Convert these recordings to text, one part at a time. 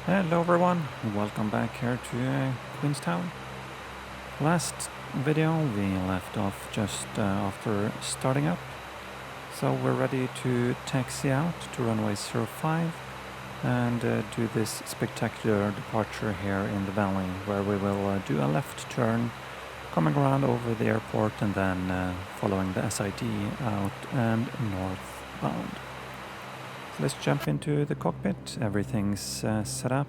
Hello everyone, welcome back here to Queenstown. Last video we left off just after starting up, so we're ready to taxi out to runway 05 and do this spectacular departure here in the valley where we will do a left turn coming around over the airport and then following the SID out and northbound. Let's jump into the cockpit. Everything's set up,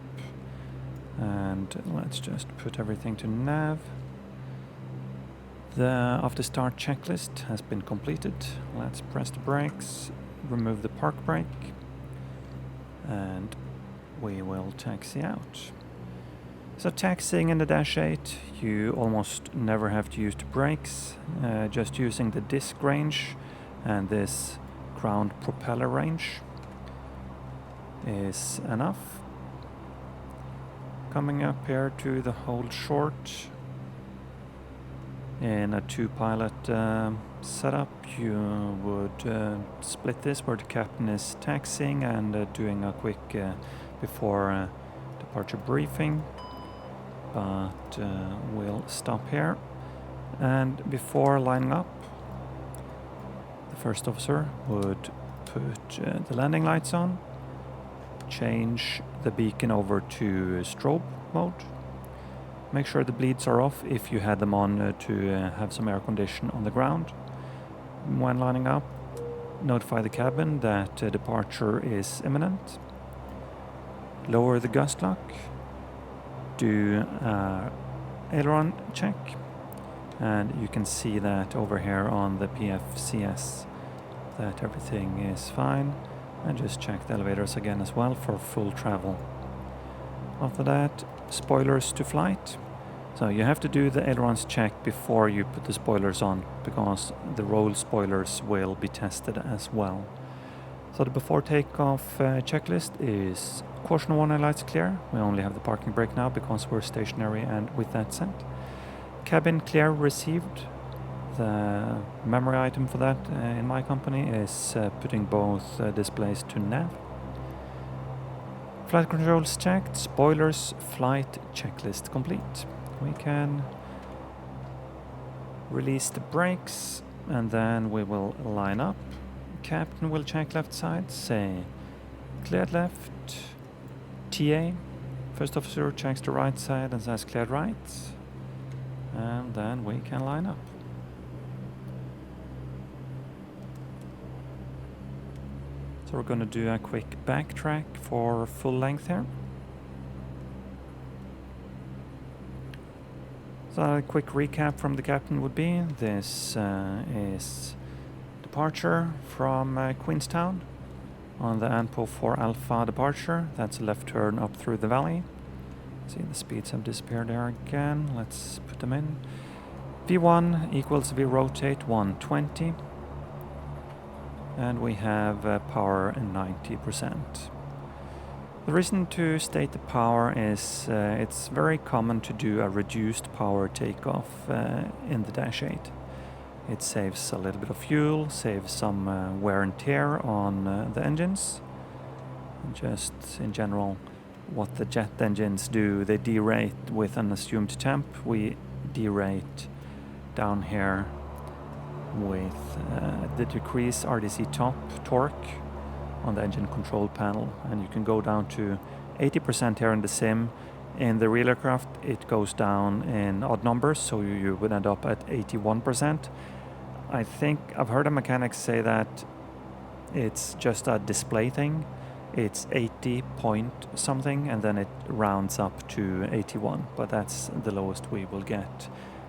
and let's just put everything to nav. The after start checklist has been completed. Let's press the brakes, remove the park brake, and we will taxi out. So taxiing in the Dash 8, you almost never have to use the brakes, just using the disc range and this ground propeller range is enough. Coming up here to the hold short in a 2-pilot setup, you would split this where the captain is taxiing and doing a quick before departure briefing, but we'll stop here. And before lining up, the first officer would put the landing lights on, change the beacon over to strobe mode. Make sure the bleeds are off if you had them on to have some air condition on the ground. When lining up, notify the cabin that departure is imminent. Lower the gust lock. Do aileron check. And you can see that over here on the PFCS that everything is fine. And just check the elevators again as well for full travel. After that, spoilers to flight. So you have to do the ailerons check before you put the spoilers on, because the roll spoilers will be tested as well. So the before takeoff checklist is caution warning lights clear. We only have the parking brake now because we're stationary and with that set. Cabin clear received. The memory item for that in my company is putting both displays to nav. Flight controls checked, spoilers, flight checklist complete. We can release the brakes and then we will line up. Captain will check left side, say cleared left, TA. First officer checks the right side and says cleared right. And then we can line up. So we're going to do a quick backtrack for full length here. So a quick recap from the captain would be, this is departure from Queenstown on the ANPO 4 Alpha departure. That's a left turn up through the valley. See, the speeds have disappeared there again. Let's put them in. V1 equals V rotate 120. And we have power 90%. The reason to state the power is it's very common to do a reduced power takeoff in the Dash 8. It saves a little bit of fuel, saves some wear and tear on the engines. And just in general, what the jet engines do, they derate with an assumed temp. We derate down here with the decrease RDC top torque on the engine control panel, and you can go down to 80% here in the sim. In the real aircraft it goes down in odd numbers, so you would end up at 81%. I think I've heard a mechanic say that it's just a display thing. It's 80 point something and then it rounds up to 81, but that's the lowest we will get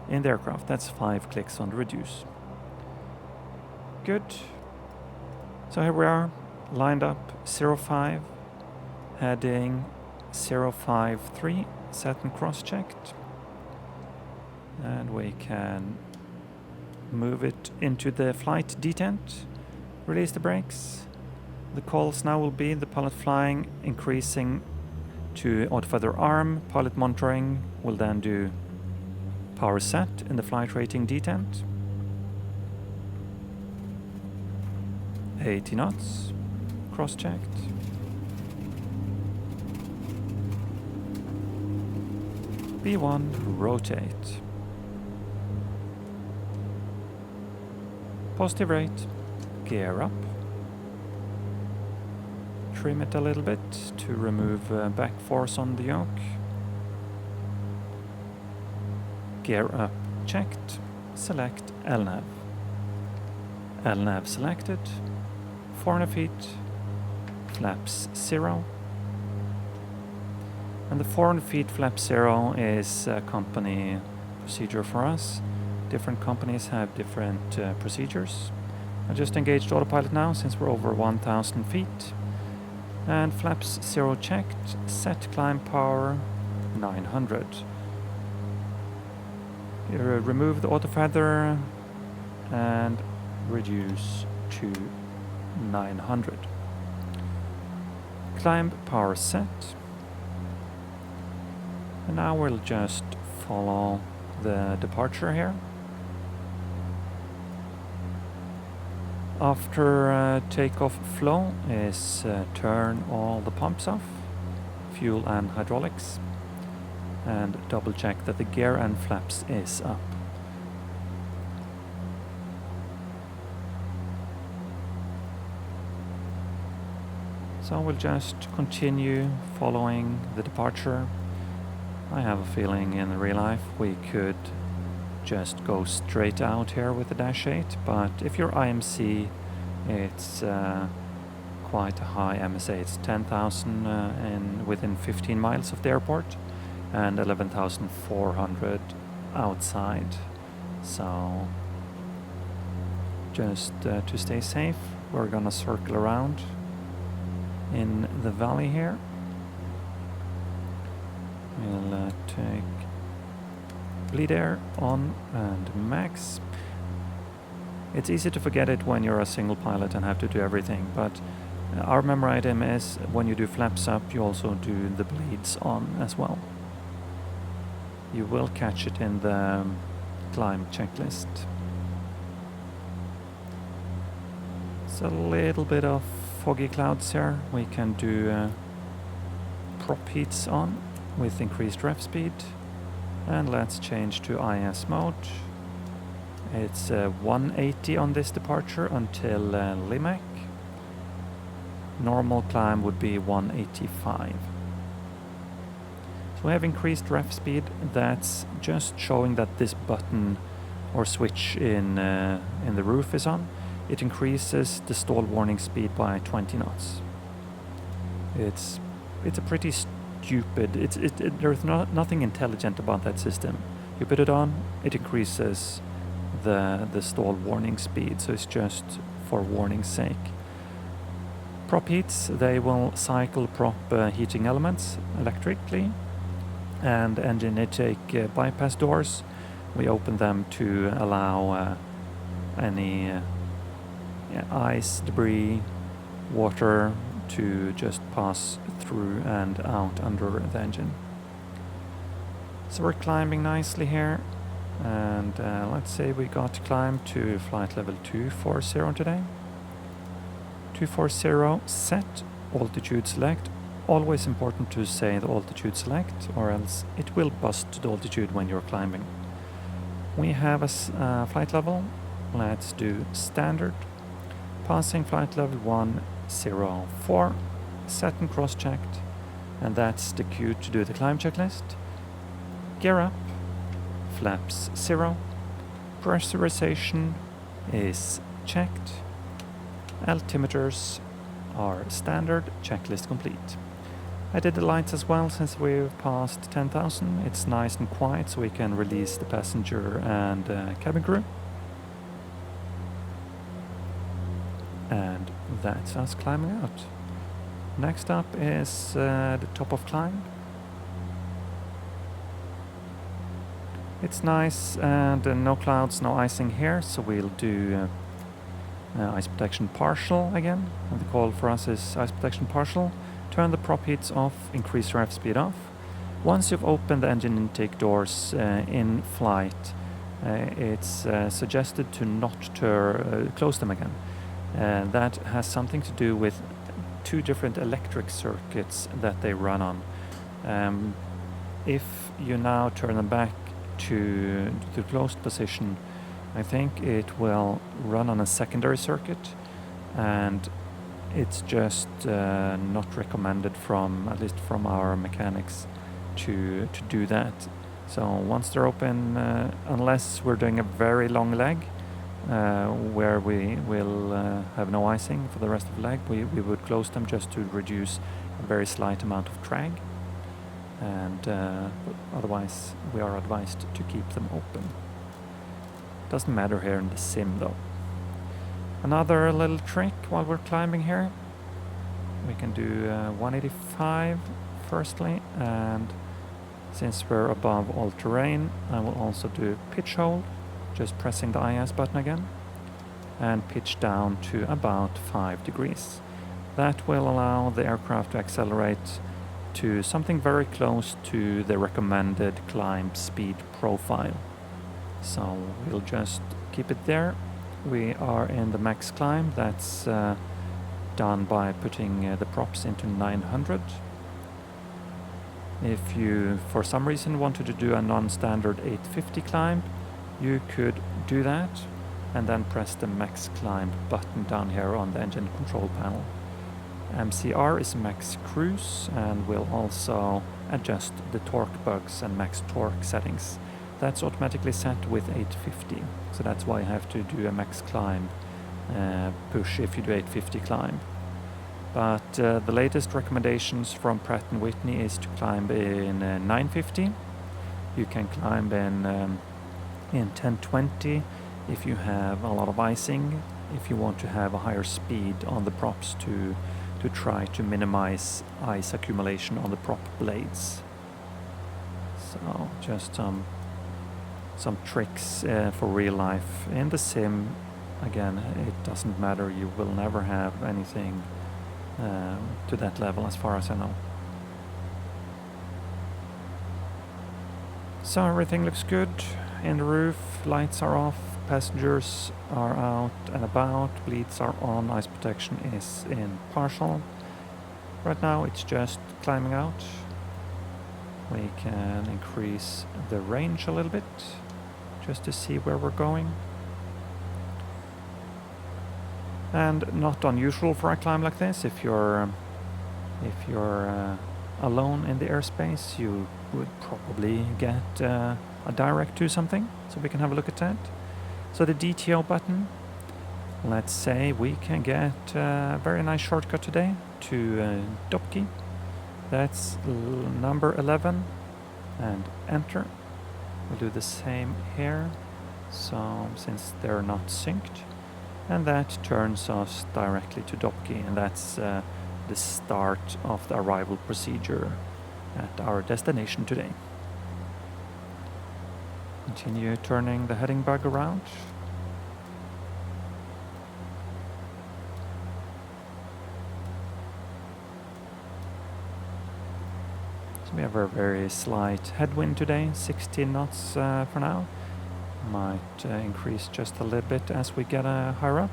in the aircraft. That's 5 clicks on the reduce. Good. So here we are, lined up 05, heading 053, set and cross-checked. And we can move it into the flight detent, release the brakes. The calls now will be the pilot flying, increasing to odd feather arm. Pilot monitoring will then do power set in the flight rating detent. 80 knots, cross-checked. B1, rotate. Positive rate, gear up. Trim it a little bit to remove back force on the yoke. Gear up checked, select LNAV. LNAV selected, 400 feet, flaps 0. And the 400 feet flap 0 is a company procedure for us. Different companies have different procedures. I just engaged autopilot now since we're over 1,000 feet. And flaps 0 checked, set climb power 900. Remove the auto feather and reduce to 900. Climb power set. And now we'll just follow the departure here. After takeoff flow is turn all the pumps off, fuel and hydraulics, and double check that the gear and flaps is up. So we'll just continue following the departure. I have a feeling in real life we could just go straight out here with the Dash 8, but if you're IMC, it's quite a high MSA. It's 10,000 within 15 miles of the airport and 11,400 outside. So just to stay safe, we're gonna circle around in the valley here. We'll take bleed air on and max. It's easy to forget it when you're a single pilot and have to do everything, but our memory item is when you do flaps up, you also do the bleeds on as well. You will catch it in the climb checklist. It's a little bit of foggy clouds here. We can do prop heats on with increased rev speed, and let's change to IS mode. It's 180 on this departure until Limac. Normal climb would be 185. So we have increased rev speed. That's just showing that this button or switch in the roof is on. It increases the stall warning speed by 20 knots. It's a pretty stupid. There's nothing intelligent about that system. You put it on, it increases the stall warning speed, so it's just for warning's sake. Prop heats, they will cycle prop heating elements electrically, and engine intake bypass doors, we open them to allow any ice, debris, water to just pass through and out under the engine. So we're climbing nicely here, and let's say we got to climb to flight level 240 today. 240 set, altitude select. Always important to say the altitude select, or else it will bust the altitude when you're climbing. We have a flight level. Let's do standard. Passing flight level 104, set and cross-checked, and that's the cue to do the climb checklist. Gear up, flaps 0, pressurization is checked, altimeters are standard, checklist complete. I did the lights as well since we've passed 10,000. It's nice and quiet, so we can release the passenger and cabin crew. And that's us climbing out. Next up is the top of climb. It's nice and no clouds, no icing here, so we'll do ice protection partial again. And the call for us is ice protection partial. Turn the prop heats off, increase rev speed off. Once you've opened the engine intake doors in flight, it's suggested to not close them again. That has something to do with two different electric circuits that they run on. if you now turn them back to the closed position, I think it will run on a secondary circuit, and it's just not recommended from, at least from our mechanics, to do that. So once they're open, unless we're doing a very long leg, where we will have no icing for the rest of the leg, we would close them just to reduce a very slight amount of drag. And otherwise we are advised to keep them open. Doesn't matter here in the sim though. Another little trick while we're climbing here, we can do 185 firstly, and since we're above all terrain, I will also do pitch hold, just pressing the IS button again, and pitch down to about 5 degrees. That will allow the aircraft to accelerate to something very close to the recommended climb speed profile. So we'll just keep it there. We are in the max climb. That's done by putting the props into 900. If you for some reason wanted to do a non-standard 850 climb, you could do that and then press the max climb button down here on the engine control panel. MCR is max cruise, and will also adjust the torque bugs and max torque settings. That's automatically set with 850, so that's why I have to do a max climb push if you do 850 climb. But the latest recommendations from Pratt & Whitney is to climb in 950. You can climb in 1020 if you have a lot of icing, if you want to have a higher speed on the props to try to minimize ice accumulation on the prop blades. So just some tricks for real life. In the sim, again, it doesn't matter, you will never have anything to that level as far as I know. So everything looks good in the roof, lights are off, passengers are out and about, bleeds are on, ice protection is in partial. Right now it's just climbing out. We can increase the range a little bit just to see where we're going. And not unusual for a climb like this. If you're alone in the airspace, you would probably get a direct to something. So we can have a look at that. So the DTO button, let's say we can get a very nice shortcut today to Dopke. That's number 11, and enter. We'll do the same here, so since they're not synced, and that turns us directly to Dopke, and that's the start of the arrival procedure at our destination today. Continue turning the heading bug around. So we have a very slight headwind today, 16 knots for now. Might increase just a little bit as we get higher up.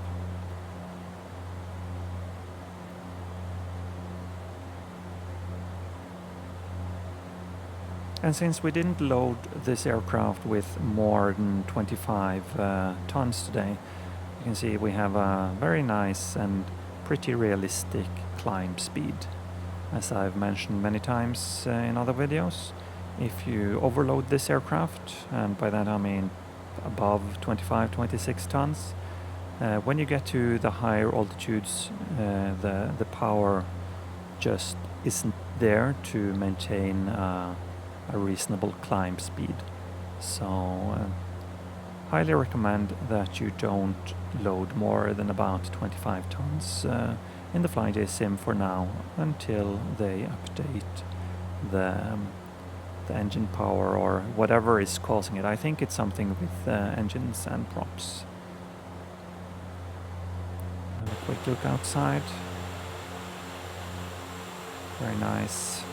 And since we didn't load this aircraft with more than 25 tons today, you can see we have a very nice and pretty realistic climb speed. As I've mentioned many times in other videos, if you overload this aircraft, and by that I mean above 25-26 tons, when you get to the higher altitudes, the power just isn't there to maintain a reasonable climb speed. So highly recommend that you don't load more than about 25 tons in the FlyJSim for now, until they update the engine power or whatever is causing it. I think it's something with engines and props. Have a quick look outside. Very nice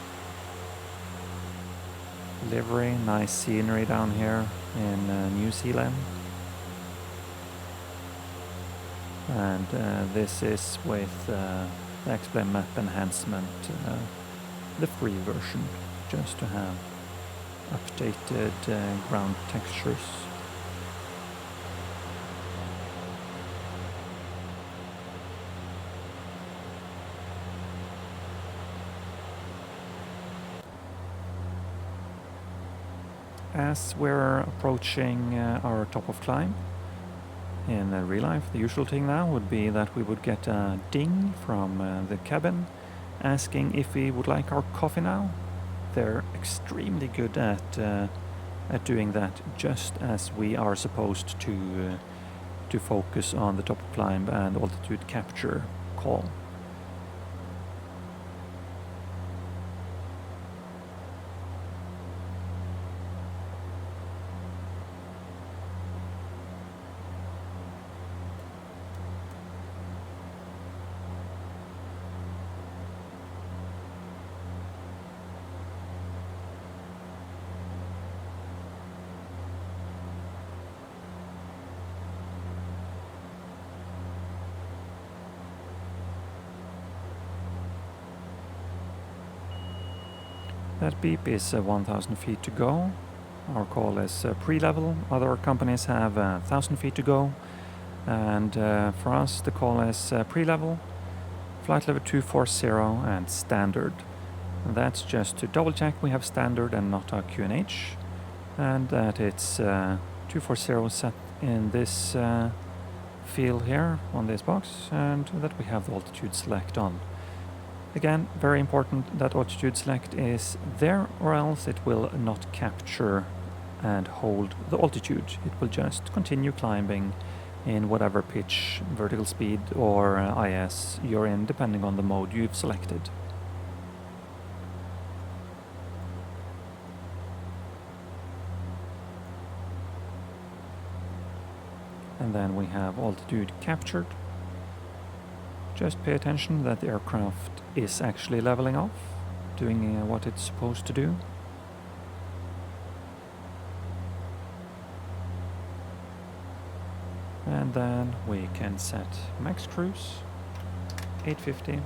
livery, nice scenery down here in New Zealand. And this is with the X-Plane map enhancement, the free version, just to have updated ground textures. As we're approaching our top of climb, in real life, the usual thing now would be that we would get a ding from the cabin asking if we would like our coffee now. They're extremely good at doing that, just as we are supposed to focus on the top of climb and altitude capture call. That beep is 1,000 feet to go. Our call is pre-level. Other companies have 1,000 feet to go. And for us, the call is pre-level, flight level 240 and standard. And that's just to double check we have standard and not a QNH. And that it's 240 set in this field here on this box. And that we have the altitude select on. Again, very important that altitude select is there, or else it will not capture and hold the altitude. It will just continue climbing in whatever pitch, vertical speed or IS you're in, depending on the mode you've selected. And then we have altitude captured. Just pay attention that the aircraft is actually leveling off, doing what it's supposed to do. And then we can set max cruise 850,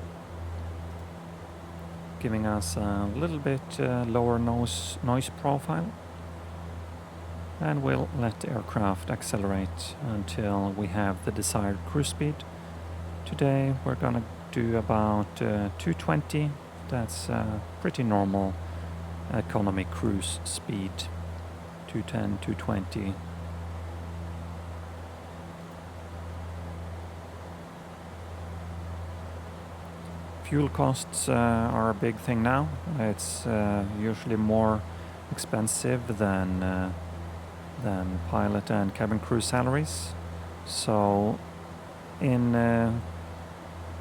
giving us a little bit lower noise profile. And we'll let the aircraft accelerate until we have the desired cruise speed. Today we're gonna do about 220. That's pretty normal economy cruise speed. 210, 220. Fuel costs are a big thing now. It's usually more expensive than pilot and cabin crew salaries. So in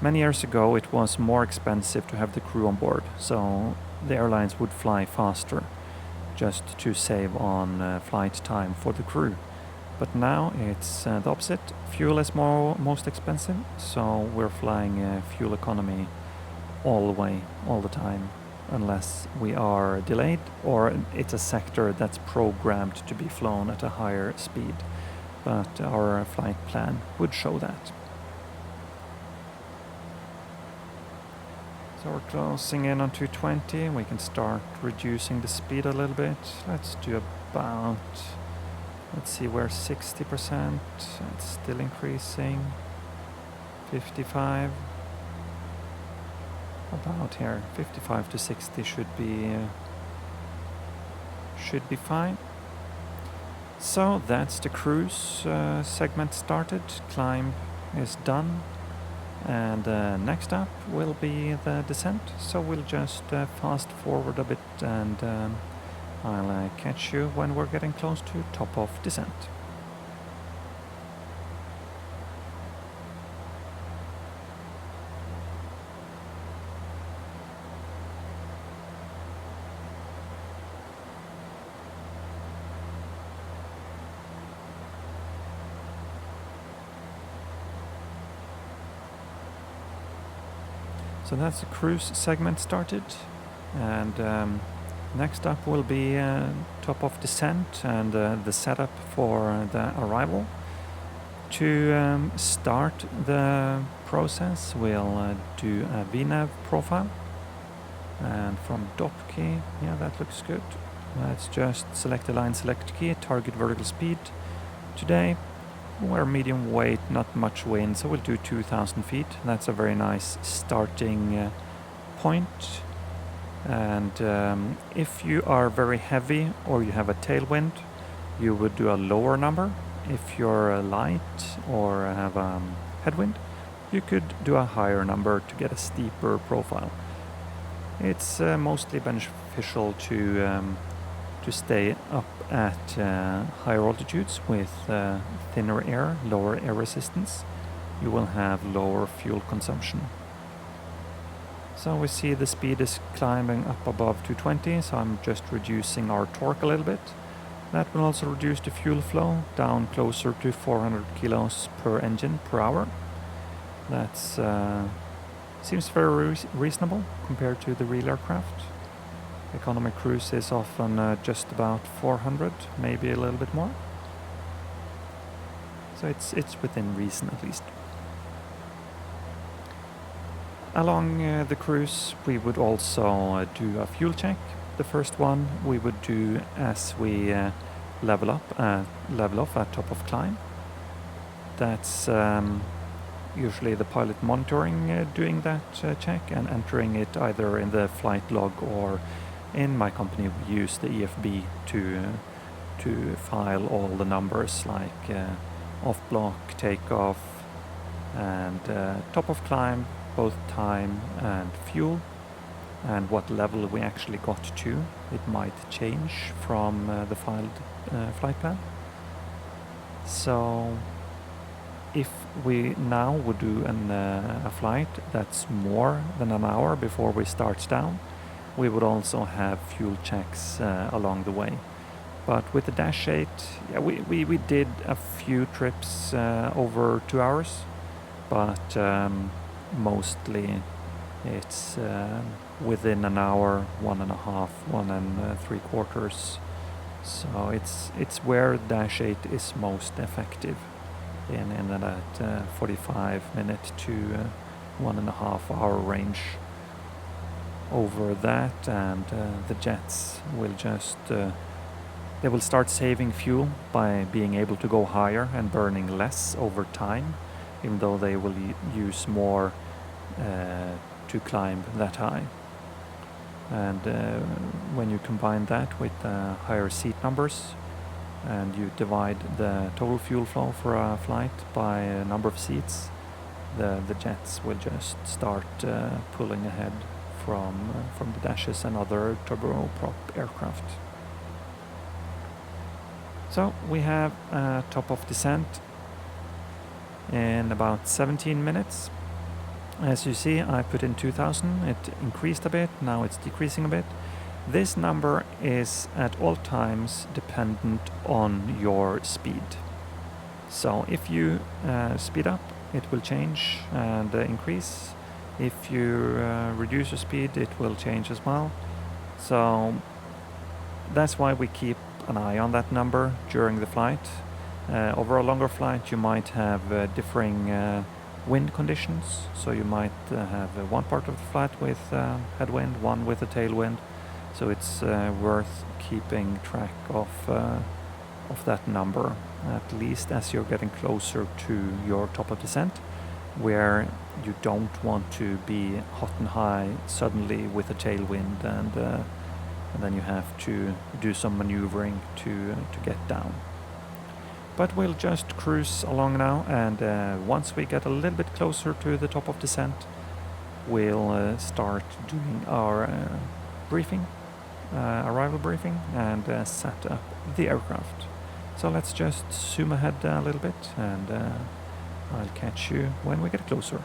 many years ago, it was more expensive to have the crew on board, so the airlines would fly faster just to save on flight time for the crew. But now it's the opposite. Fuel is most expensive, so we're flying fuel economy all the way, all the time, unless we are delayed or it's a sector that's programmed to be flown at a higher speed. But our flight plan would show that. So we're closing in on 220. We can start reducing the speed a little bit. Let's do about, let's see, we're 60%. It's still increasing. 55. About here, 55 to 60 should be fine. So that's the cruise segment started. Climb is done. And next up will be the descent, so we'll just fast forward a bit and I'll catch you when we're getting close to top of descent. So that's the cruise segment started, and next up will be top of descent and the setup for the arrival. To start the process, we'll do a VNAV profile, and from DOP key, yeah, that looks good. Let's just select the line select key, target vertical speed. Today we're medium weight, not much wind, so we'll do 2,000 feet. That's a very nice starting point. And if you are very heavy or you have a tailwind, you would do a lower number. If you're light or have a headwind, you could do a higher number to get a steeper profile. It's mostly beneficial to stay up at higher altitudes with thinner air, lower air resistance. You will have lower fuel consumption. So we see the speed is climbing up above 220, so I'm just reducing our torque a little bit. That will also reduce the fuel flow down closer to 400 kilos per engine per hour. That's seems very reasonable compared to the real aircraft. Economy cruise is often just about 400, maybe a little bit more. So it's within reason at least. Along the cruise we would also do a fuel check. The first one we would do as we level off at top of climb. That's usually the pilot monitoring doing that check and entering it either in the flight log, or in my company we use the EFB to file all the numbers like off block, takeoff, and top of climb, both time and fuel, and what level we actually got to. It might change from the filed flight plan. So if we now would do a flight that's more than an hour before we start down, we would also have fuel checks along the way. But with the Dash 8, yeah, we did a few trips over 2 hours, but mostly it's within an hour, 1.5, 1 3/4. So it's where Dash 8 is most effective, in that 45-minute to 1.5 hour range. Over that, and the jets will just they will start saving fuel by being able to go higher and burning less over time, even though they will use more to climb that high. And when you combine that with higher seat numbers, and you divide the total fuel flow for a flight by a number of seats, the jets will just start pulling ahead from the dashes and other turboprop aircraft. So we have a top of descent in about 17 minutes. As you see, I put in 2,000. It increased a bit, now it's decreasing a bit. This number is at all times dependent on your speed. So if you speed up, it will change and increase. If you reduce your speed, it will change as well. So that's why we keep an eye on that number during the flight. Over a longer flight, you might have differing wind conditions. So you might have one part of the flight with headwind, one with a tailwind. So it's worth keeping track of that number, at least as you're getting closer to your top of descent, where you don't want to be hot and high suddenly with a tailwind, and then you have to do some maneuvering to get down. But we'll just cruise along now, and once we get a little bit closer to the top of descent, we'll start doing our briefing, arrival briefing, and set up the aircraft. So let's just zoom ahead a little bit, and I'll catch you when we get closer.